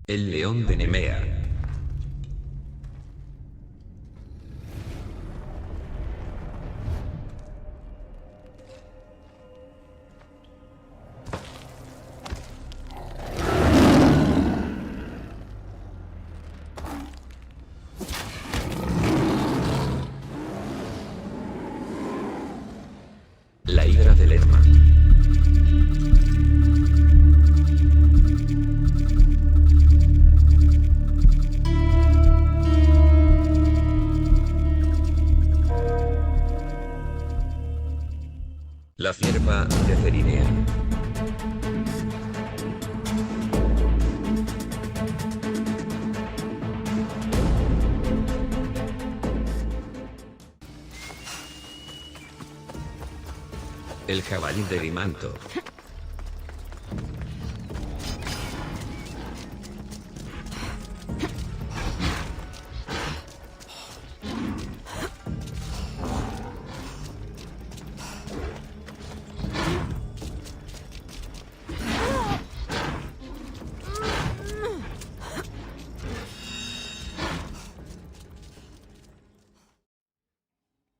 El león de Nemea. La hidra del Lerma. La cierva de Cerinea. El jabalí de Rimanto.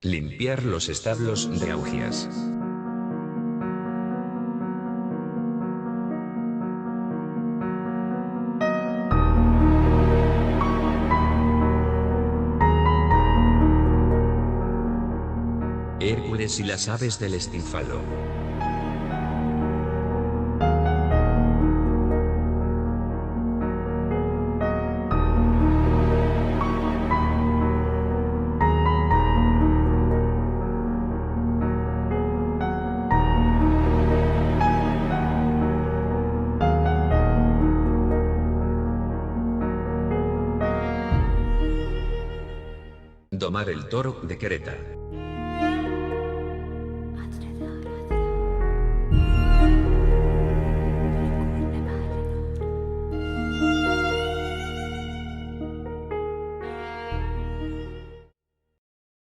Limpiar los establos de Augias. Hércules y las aves del Estinfalo. Domar el toro de Creta.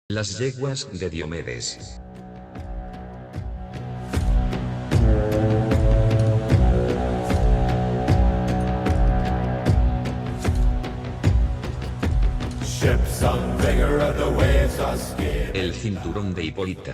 Las yeguas de Diomedes. El cinturón de Hipólita.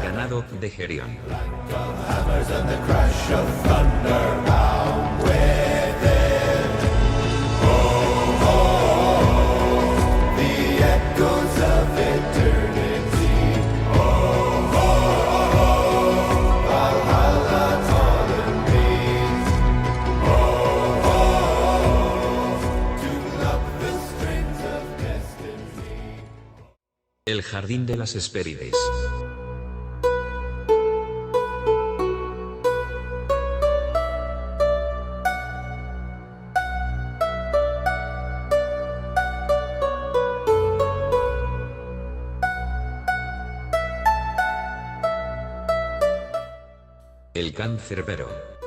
Ganado de Gerión. El jardín de las Hespérides. El cancerbero.